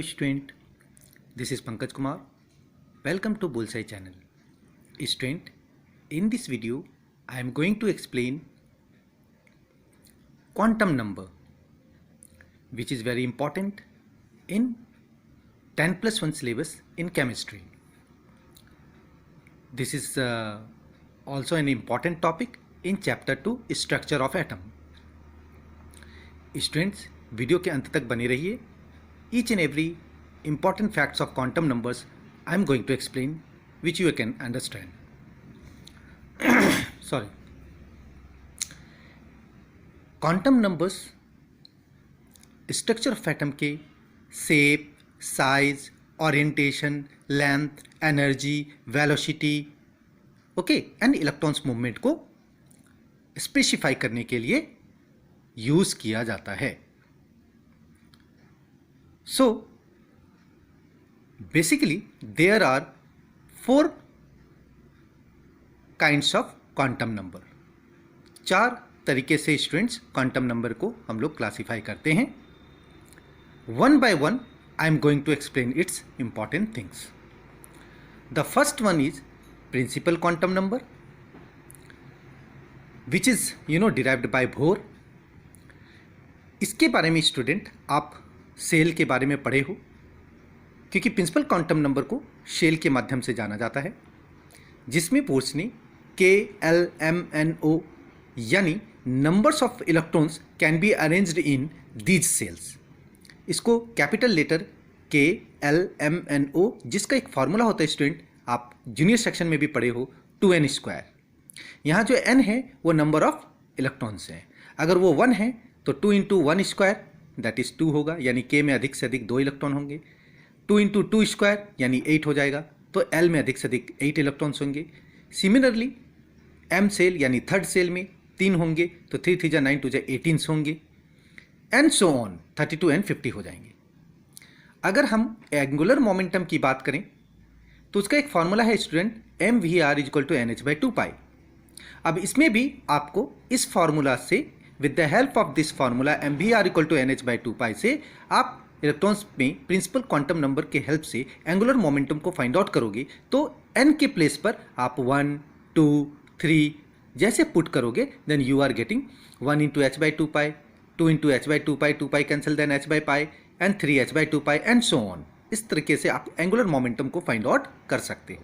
student, this is Pankaj Kumar. Welcome to Bullseye channel. Student, in this video I am going to explain quantum number, which is very important in 10+1 syllabus in chemistry. This is also an important topic in chapter 2 structure of atom. Students, video के अंत तक बने रहिए. Each and every important facts of quantum numbers I am going to explain, which you can understand. Sorry. Quantum numbers structure of atom के shape, size, orientation, length, energy, velocity, okay, and electrons movement को specify करने के लिए use किया जाता है. So basically there are 4 kinds of quantum number. 4 तरीके से स्टूडेंट्स क्वांटम नंबर को हम लोग क्लासीफाई करते हैं. One by one I am going to explain its important things. The first one is principal quantum number, which is derived by Bohr. इसके बारे में स्टूडेंट आप सेल के बारे में पढ़े हो, क्योंकि प्रिंसिपल क्वांटम नंबर को शेल के माध्यम से जाना जाता है, जिसमें बोर्स ने KLMNO यानी numbers of electrons can be arranged in these cells. इसको कैपिटल लेटर KLMNO, जिसका एक फॉर्मूला होता है स्टूडेंट, आप जूनियर सेक्शन में भी पढ़े हो, 2n². यहाँ जो n है वो नंबर ऑफ इलेक्ट्रॉन्स है. अगर वो 1 है तो 2 × 1² दैट इज 2 होगा, यानी K में अधिक से अधिक 2 इलेक्ट्रॉन होंगे. 2 × 2² यानी 8 हो जाएगा, तो L में अधिक से अधिक 8 इलेक्ट्रॉन्स होंगे. सिमिलरली M सेल यानी थर्ड सेल में 3 होंगे, तो 3 3 9 2 18 होंगे, एंड सो ऑन 32 and 50 हो जाएंगे. अगर हम एंगुलर मोमेंटम की बात करें तो उसका एक फॉर्मूला है स्टूडेंट, mvr = nh/2π. अब इसमें भी आपको इस फॉर्मूला से, with the help of this formula mvr = nh/2π से आप इलेक्ट्रॉन्स में प्रिंसिपल क्वांटम नंबर के हेल्प से एंगुलर मोमेंटम को फाइंड आउट करोगे, तो n के प्लेस पर आप 1 2 3 जैसे पुट करोगे, then you are getting 1 × h/2π, 2 × h/2π, 2π cancel, then h/π and 3h/2π and so on. इस तरीके से आप एंगुलर मोमेंटम को फाइंड आउट कर सकते हो.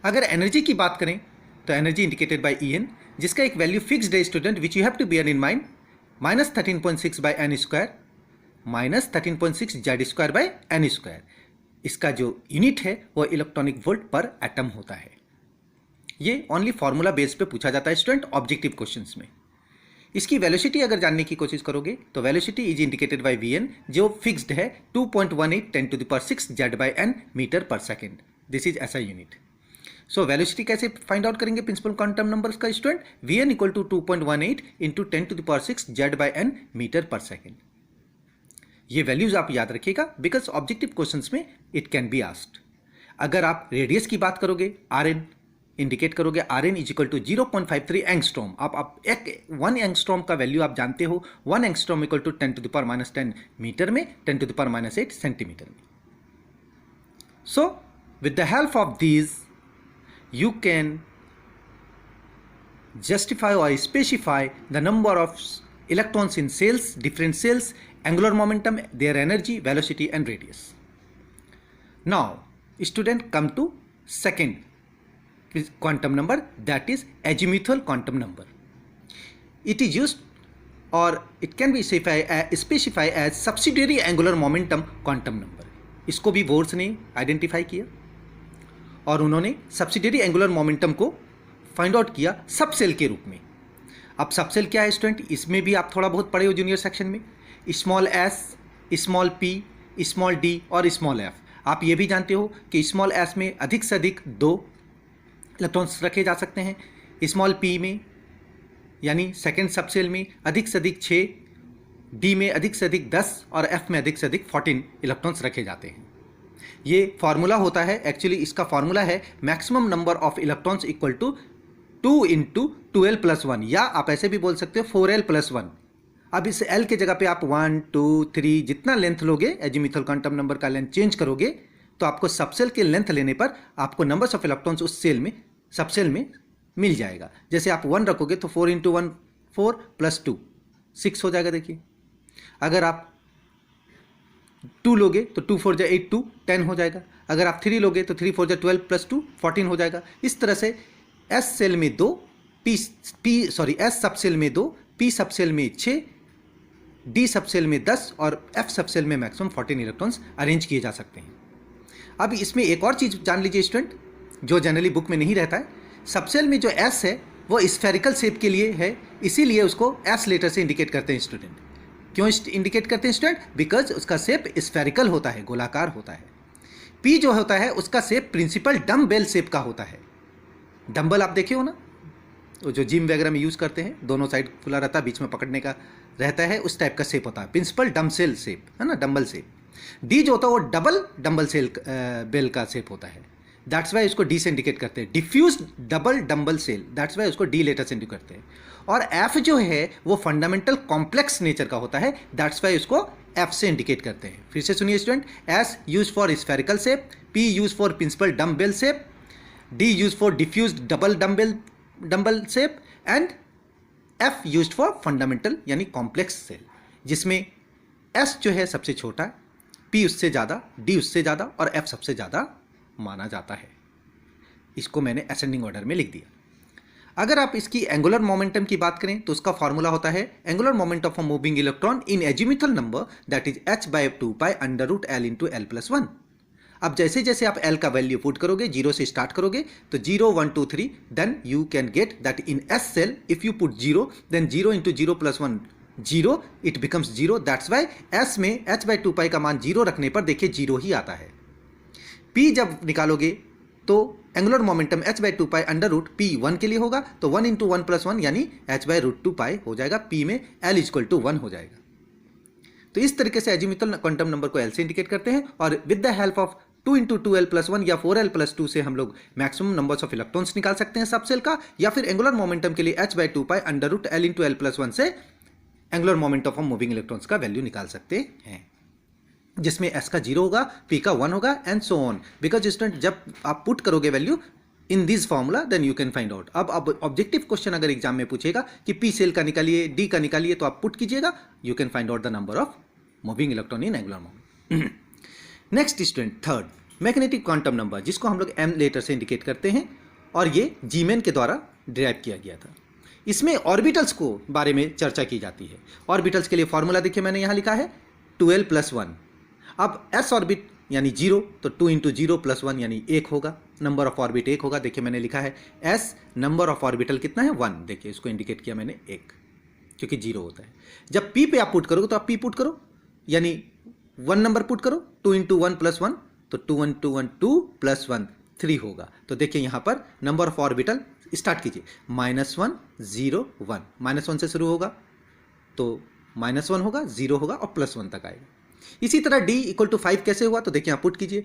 अगर एनर्जी की बात करें तो एनर्जी इंडिकेटेड बाय En, जिसका एक वैल्यू फिक्स्ड है student, which you have to bear in mind, -13.6/n², -13.6 Z²/n². इसका जो यूनिट है वो इलेक्ट्रॉनिक वोल्ट पर एटम होता है. ये ओनली फॉर्मूला बेस पे पूछा जाता है स्टूडेंट ऑब्जेक्टिव क्वेश्चंस में. इसकी वेलोसिटी अगर जानने की कोशिश करोगे तो velocity is indicated bye Vn, जो फिक्स्ड है 2.18 × 10⁻⁶ Z/n m/s. दिस इज ऐसा यूनिट. सो वेलोसिटी कैसे फाइंड आउट करेंगे प्रिंसिपल क्वांटम नंबर्स का स्टूडेंट, Vn = 2.18 × 10⁻⁶ Z/n m/s. ये वैल्यूज आप याद रखिएगा, बिकॉज ऑब्जेक्टिव क्वेश्चंस में इट कैन बी आस्क्ड. अगर आप रेडियस की बात करोगे, Rn इंडिकेट करोगे, Rn = 0.53 एंगस्ट्रॉम. आप 1 एंगस्ट्रॉम का वैल्यू आप जानते हो, 1 एंगस्ट्रॉम = 10⁻⁻10 मीटर में, 10⁻⁸ सेंटीमीटर में. So with the help of these you can justify or specify the number of electrons in cells, different cells, angular momentum, their energy, velocity and radius. Now student, come to second quantum number, that is azimuthal quantum number. It is used or it can be specified as subsidiary angular momentum quantum number. इसको भी bourse ने identify किया और उन्होंने subsidiary angular momentum को find out किया सब cell के रूप में. अब सब सेल क्या है स्टूडेंट, इसमें भी आप थोड़ा बहुत पढ़े हो जूनियर सेक्शन में, small s, small p, small d और स्मॉल f. आप ये भी जानते हो कि स्मॉल s में अधिक से अधिक 2 इलेक्ट्रॉन्स रखे जा सकते हैं, स्मॉल p में यानी सेकेंड सब सेल में अधिक से अधिक 6, d में अधिक से अधिक 10 और f में अधिक से अधिक 14 इलेक्ट्रॉन्स रखे जाते हैं. ये फार्मूला होता है, एक्चुअली इसका फार्मूला है मैक्सिमम नंबर ऑफ इलेक्ट्रॉन्स = 2 × 12 + 1, या आप ऐसे भी बोल सकते हो 4l + 1. अब इस L के जगह पे आप 1 2 3 जितना लेंथ लोगे एजीमुथल क्वांटम नंबर का लेंथ चेंज करोगे तो आपको सबसेल के लेंथ लेने पर आपको नंबर्स ऑफ इलेक्ट्रॉन्स उस सेल में सबसेल में मिल जाएगा। जैसे आप 1 रखोगे तो 4 × 1 4 + 2 6 हो जाएगा। देखिए अगर आप 2 लोगे तो 2 4 8 2 10 हो जाएगा। अगर आप 3 लोगे तो 3 4 12 + 2 14 हो जाएगा। इस तरह से एस सेल में 2 एस सबसेल में 2 पी सबसेल में 6 डी सबसेल में 10 और एफ सबसेल में मैक्सिमम 14 इलेक्ट्रॉन्स अरेंज किए जा सकते हैं। अब इसमें एक और चीज़ जान लीजिए स्टूडेंट, जो जनरली बुक में नहीं रहता है। सबसेल में जो एस है वो स्फेरिकल शेप के लिए है, इसीलिए उसको एस लेटर से इंडिकेट करते हैं स्टूडेंट। क्यों इंडिकेट करते हैं स्टूडेंट? बिकॉज उसका शेप स्फेरिकल होता है, गोलाकार होता है। पी जो होता है उसका शेप प्रिंसिपल डम्बेल शेप का होता है। डम्बल आप देखे हो ना, वो जो जिम वगैरह में यूज़ करते हैं, दोनों साइड खुला रहता है, बीच में पकड़ने का रहता है, उस टाइप का शेप होता है, प्रिंसिपल डम्बसेल शेप है ना, डम्बल शेप। डी जो होता है वो डबल डम्बल सेल बेल का शेप होता है, दैट्स वाई उसको डी से इंडिकेट करते हैं। Diffuse double dumbbell cell, that's why उसको डी लेटर से इंडिकेट करते हैं। और एफ जो है वो फंडामेंटल कॉम्प्लेक्स नेचर का होता है, दैट्स वाई उसको एफ से इंडिकेट करते हैं। फिर से सुनिए student, S use for spherical shape, P use for principal dumbbell shape, D use for diffuse double dumbbell shape and F used for fundamental यानी कॉम्प्लेक्स सेल, जिसमें एस जो है सबसे छोटा, पी उससे ज़्यादा, डी उससे ज़्यादा और एफ सबसे ज़्यादा माना जाता है। इसको मैंने असेंडिंग ऑर्डर में लिख दिया। अगर आप इसकी एंगुलर मोमेंटम की बात करें तो उसका फॉर्मूला होता है angular moment of a moving electron in azimuthal number that is h/2π √L × L+1। अब जैसे जैसे आप L का वैल्यू पुट करोगे, 0 से स्टार्ट करोगे तो 0 1 2 3 then you can get that in S cell if you put 0 then 0 × 0 + 1 0 it becomes 0। That's why S में h/2π का मान 0 रखने पर देखिए 0 ही आता है। P जब निकालोगे तो एंगुलर मोमेंटम h/2π √P 1 के लिए होगा तो 1 × 1 + 1 यानी h/√2π हो जाएगा। P में L = 1 हो जाएगा। तो इस तरीके से एजीमुथल क्वांटम नंबर को L से इंडिकेट करते हैं और with the help of 2 × 2l+1 या 4l+2 से हम लोग मैक्सिमम नंबर्स ऑफ इलेक्ट्रॉन्स निकाल सकते हैं सबसेल का, या फिर एंगुलर मोमेंटम के लिए h/2π √L × L+1 से angular moment of moving electrons का वैल्यू निकाल सकते हैं, जिसमें s का 0 होगा, p का 1 होगा and so on. Because student जब आप पुट करोगे value in this formula then you can find out. अब ऑब्जेक्टिव क्वेश्चन अगर एग्जाम में पूछेगा कि p सेल का निकालिए, d का निकालिए, तो आप पुट कीजिएगा, you can find out the number of moving electron in angular moment. Next student, third magnetic quantum number, जिसको हम लोग m लेटर से इंडिकेट करते हैं और ये जीमेन के द्वारा डिराइव किया गया था। इसमें ऑर्बिटल्स को बारे में चर्चा की जाती है। ऑर्बिटल्स के लिए फॉर्मूला देखिए मैंने यहाँ लिखा है 2l+1। अब s ऑर्बिट यानी 0 तो 2 × 0 + 1 यानी 1 होगा, नंबर ऑफ ऑर्बिट 1 होगा। देखिए मैंने लिखा है s, नंबर ऑफ ऑर्बिटल कितना है 1, देखिए इसको इंडिकेट किया मैंने 1 क्योंकि 0 होता है। जब p पे आप पुट करोगे तो आप p पुट करो यानी 1 नंबर पुट करो, 2 × 1 + 1 तो 2 1 2 1 2 + 1 3 होगा। तो देखिए यहाँ पर नंबर ऑफ ऑर्बिटल स्टार्ट कीजिए, -1 0 1, -1 से शुरू होगा तो -1 होगा, 0 होगा और +1 तक आएगा। इसी तरह d = 5 कैसे हुआ, तो देखिए यहाँ पुट कीजिए,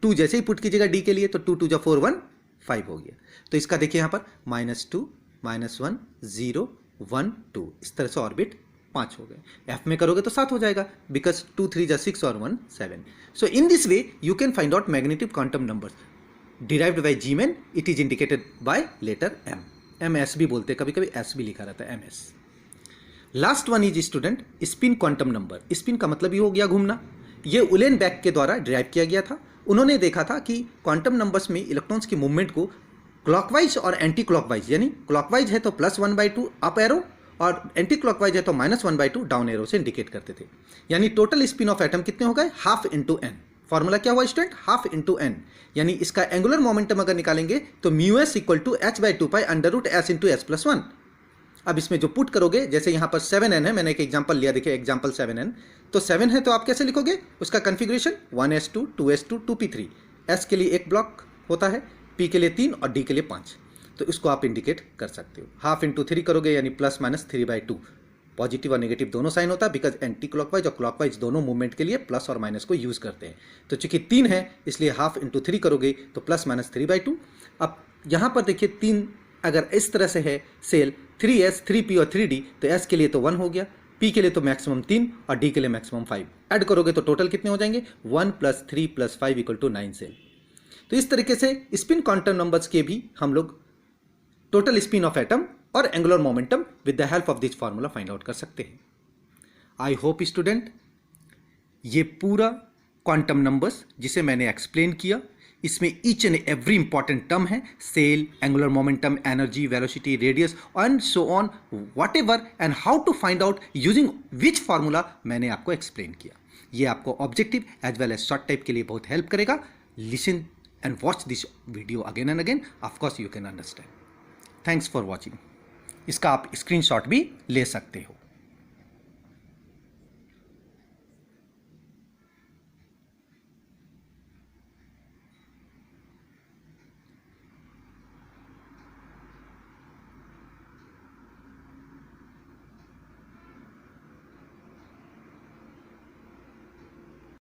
2 जैसे ही पुट कीजिएगा d के लिए तो 2 2 4 1 5 हो गया। तो इसका देखिए यहाँ पर -2 -1 0 1 2, इस तरह से ऑर्बिट 5 हो गए। f में करोगे तो 7 हो जाएगा बिकॉज 2 3 6 और 1 7। So in this way you can find out magnetic quantum numbers derived by Zeeman. It is indicated by letter m, ms भी बोलते हैं, कभी कभी s भी लिखा रहता है ms। Last one is student spin quantum number. Spin का मतलब ये हो गया घूमना। ये उलेनबेक के द्वारा डिराइव किया गया था। उन्होंने देखा था कि क्वांटम नंबर्स में इलेक्ट्रॉन्स की मूवमेंट को क्लॉकवाइज और एंटी क्लॉकवाइज, यानी क्लॉकवाइज है तो +1/2 अप एरो और एंटी क्लॉकवाइज है तो -1/2 डाउन एरो से इंडिकेट करते थे। यानी टोटल स्पिन ऑफ एटम कितने हो गए, ½ × n। फॉर्मूला क्या हुआ स्टूडेंट, ½ × n। यानी इसका एंगुलर मोमेंटम अगर निकालेंगे तो μs = h/2π √s × s+1। अब इसमें जो पुट करोगे, जैसे यहाँ पर 7n है, मैंने एक एग्जांपल लिया, देखिए एग्जांपल 7n, तो 7 है तो आप कैसे लिखोगे उसका configuration 1s2 2s2 2p3। s के लिए एक ब्लॉक होता है, p के लिए 3 और d के लिए 5, तो इसको आप इंडिकेट कर सकते हो। ½ × 3 करोगे यानी +-3/2, पॉजिटिव और नेगेटिव दोनों साइन होता है बिकॉज एंटी क्लॉकवाइज और क्लॉकवाइज दोनों मूवमेंट के लिए प्लस और माइनस को यूज़ करते हैं। तो चूंकि 3 है इसलिए ½ × 3 करोगे तो +-3/2। अब यहाँ पर देखिए 3 अगर इस तरह से है सेल 3s 3p और 3d तो s के लिए तो 1 हो गया, P के लिए तो मैक्सिमम 3 और D के लिए मैक्सिमम 5। ऐड करोगे तो टोटल कितने हो जाएंगे, 1 + 3 + 5 = 9 सेल। तो इस तरीके से स्पिन क्वांटम नंबर्स के भी हम लोग टोटल स्पिन ऑफ एटम और angular momentum with the help of this formula find out कर सकते हैं। आई होप स्टूडेंट ये पूरा क्वांटम नंबर्स जिसे मैंने एक्सप्लेन किया, इसमें each and every important term है, cell, angular momentum, energy, velocity, radius and so on, whatever, and how to find out using which formula मैंने आपको एक्सप्लेन किया। ये आपको objective as well as short type के लिए बहुत help करेगा। Listen and watch this video again and again, of course you can understand. Thanks for watching. इसका आप स्क्रीनशॉट भी ले सकते हो।